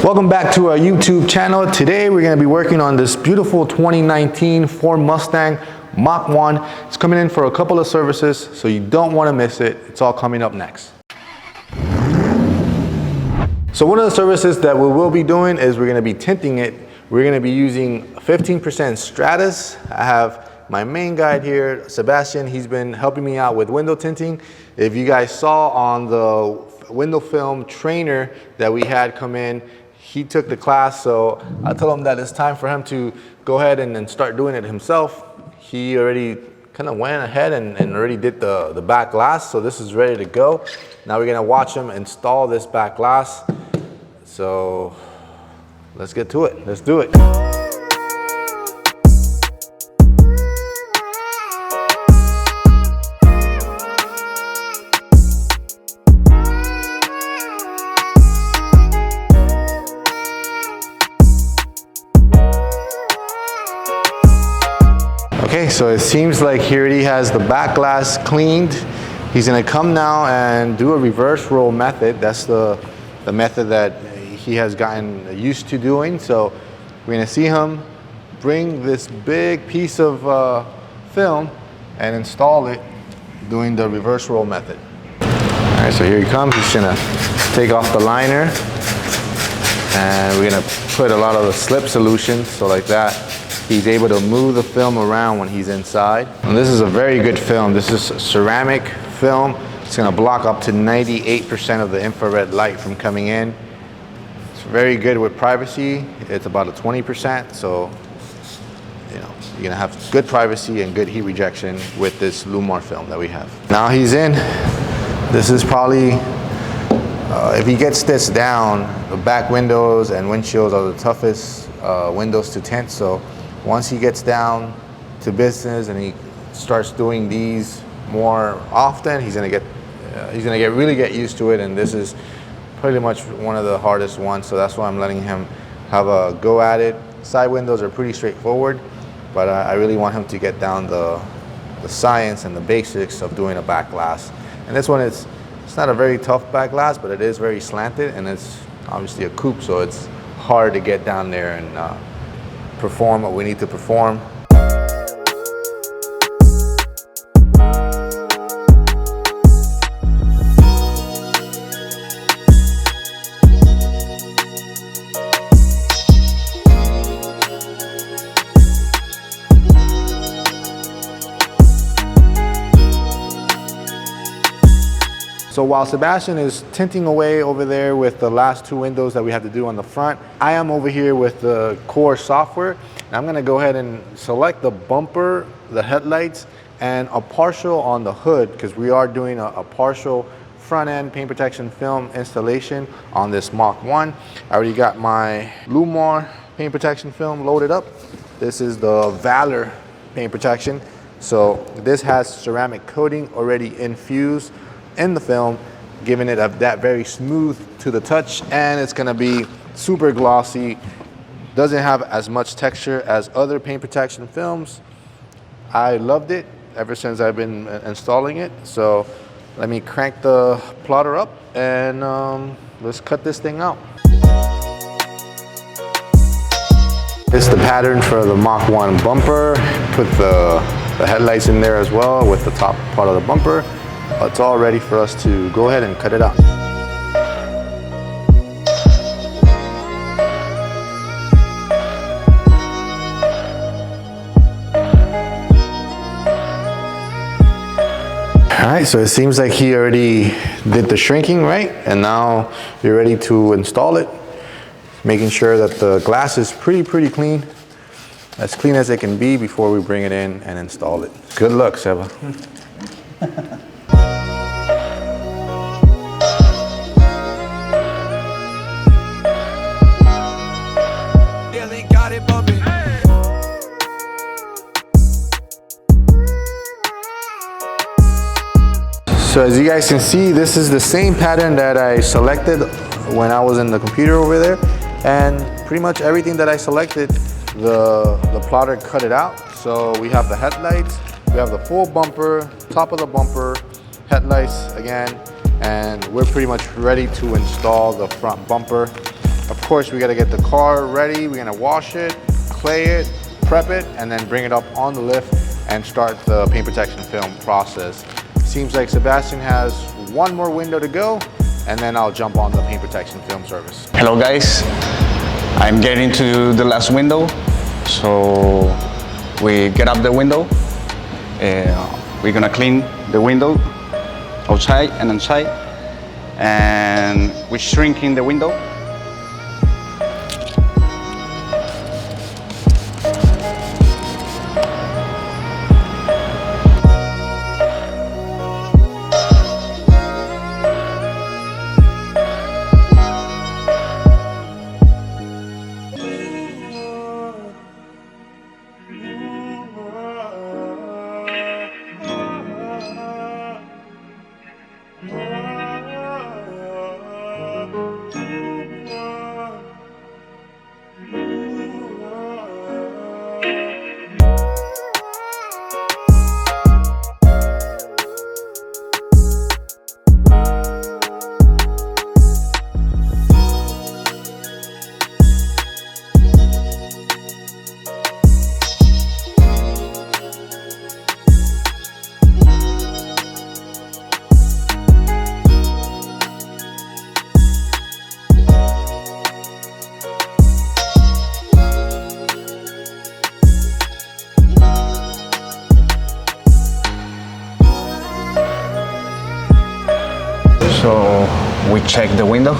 Welcome back to our YouTube channel. Today we're going to be working on this beautiful 2019 Ford Mustang Mach One. It's coming in for a couple of services, so you don't want to miss it. It's all coming up next. So one of the services that we will be doing is we're going to be tinting it. We're going to be using 15% Stratus. I have my main guide here, Sebastian. He's been helping me out with window tinting. If you guys saw on the window film trainer that we had come in, he took the class, so I told him that it's time for him to go ahead and start doing it himself. He already kind of went ahead and already did the back glass, so this is ready to go. Now we're gonna watch him install this back glass. So let's get to it. Let's do it. Okay, so it seems like he already has the back glass cleaned. He's gonna come now and do a reverse roll method. That's the method that he has gotten used to doing. So we're gonna see him bring this big piece of film and install it doing the reverse roll method. All right, so here he comes. He's gonna take off the liner and we're gonna put a lot of the slip solution, so like that. He's able to move the film around when he's inside. And this is a very good film. This is ceramic film. It's gonna block up to 98% of the infrared light from coming in. It's very good with privacy. It's about a 20%, so you know, you're gonna have good privacy and good heat rejection with this LLumar film that we have. Now he's in. This is probably, if he gets this down, the back windows and windshields are the toughest windows to tint. So once he gets down to business and he starts doing these more often, he's gonna really get used to it. And this is pretty much one of the hardest ones, so that's why I'm letting him have a go at it. Side windows are pretty straightforward, but I really want him to get down the science and the basics of doing a back glass. And this one, it's not a very tough back glass, but it is very slanted, and it's obviously a coupe, so it's hard to get down there and perform what we need to perform. So while Sebastian is tinting away over there with the last two windows that we have to do on the front, I am over here with the core software. And I'm gonna go ahead and select the bumper, the headlights, and a partial on the hood, because we are doing a partial front end paint protection film installation on this Mach One. I already got my LLumar paint protection film loaded up. This is the Valor paint protection. So this has ceramic coating already infused in the film, giving it that very smooth to the touch, and it's gonna be super glossy. Doesn't have as much texture as other paint protection films. I loved it ever since I've been installing it. So let me crank the plotter up and let's cut this thing out. This is the pattern for the Mach One bumper. Put the headlights in there as well with the top part of the bumper. It's all ready for us to go ahead and cut it out. All right, so it seems like he already did the shrinking, right? And now you're ready to install it. Making sure that the glass is pretty clean. As clean as it can be before we bring it in and install it. Good luck, Seba. So as you guys can see, this is the same pattern that I selected when I was in the computer over there. And pretty much everything that I selected, the plotter cut it out. So we have the headlights, we have the full bumper, top of the bumper, headlights again, and we're pretty much ready to install the front bumper. Of course, we gotta get the car ready. We're gonna wash it, clay it, prep it, and then bring it up on the lift and start the paint protection film process. Seems like Sebastian has one more window to go, and then I'll jump on the paint protection film service. Hello guys, I'm getting to the last window. So we get up the window, we're gonna clean the window outside and inside, and we're shrinking the window. So we check the window.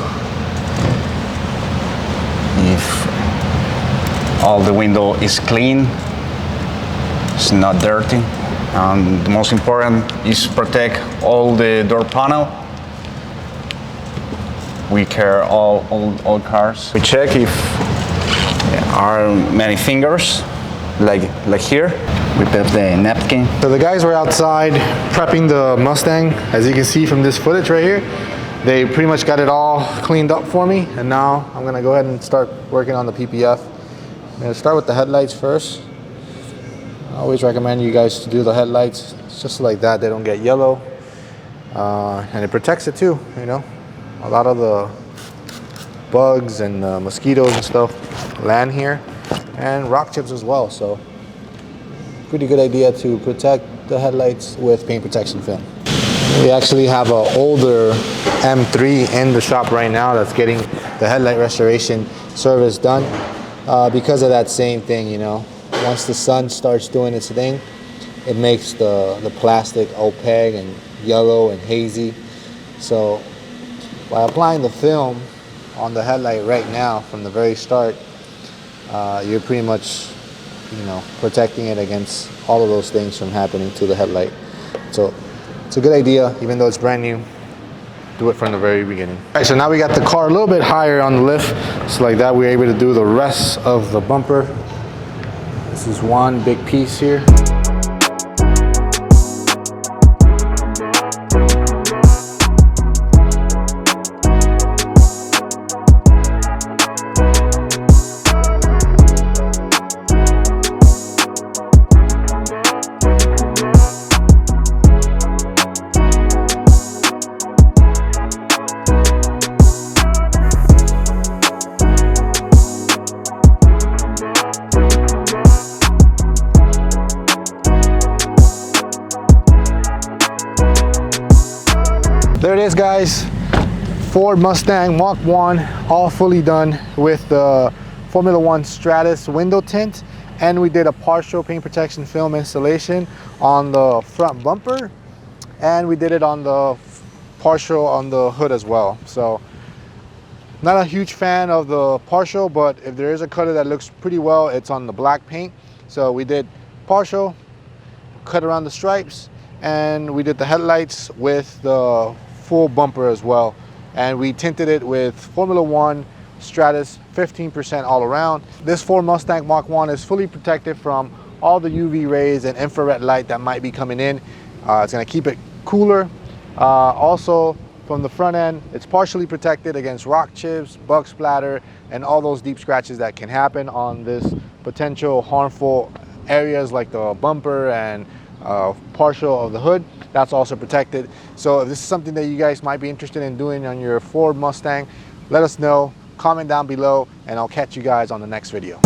If all the window is clean, it's not dirty. And the most important is protect all the door panel. We care all cars. We check if there are many fingers, like here. We put the napkin. So the guys were outside prepping the Mustang. As you can see from this footage right here, they pretty much got it all cleaned up for me. And now I'm gonna go ahead and start working on the PPF. I'm gonna start with the headlights first. I always recommend you guys to do the headlights just like that. They don't get yellow. And it protects it too, you know. A lot of the bugs and mosquitoes and stuff land here, and rock chips as well. So pretty good idea to protect the headlights with paint protection film. We actually have an older M3 in the shop right now that's getting the headlight restoration service done because of that same thing, you know. Once the sun starts doing its thing, it makes the plastic opaque and yellow and hazy. So by applying the film on the headlight right now from the very start, you're pretty much, you know, protecting it against all of those things from happening to the headlight. So it's a good idea, even though it's brand new, do it from the very beginning. All right, so now we got the car a little bit higher on the lift, so like that we're able to do the rest of the bumper. This is one big piece here. There it is, guys. Ford Mustang Mach One, all fully done with the Formula One Stratos window tint, and we did a partial paint protection film installation on the front bumper, and we did it on the partial on the hood as well. So not a huge fan of the partial, but if there is a color that looks pretty well, it's on the black paint. So we did partial, cut around the stripes, and we did the headlights with the full bumper as well, and we tinted it with Formula One Stratos 15% all around. This Ford Mustang Mach One is fully protected from all the UV rays and infrared light that might be coming in. It's going to keep it cooler. Also from the front end, it's partially protected against rock chips, bug splatter, and all those deep scratches that can happen on this potential harmful areas like the bumper and partial of the hood. That's also protected. So if this is something that you guys might be interested in doing on your Ford Mustang, let us know. comment down below, and I'll catch you guys on the next video.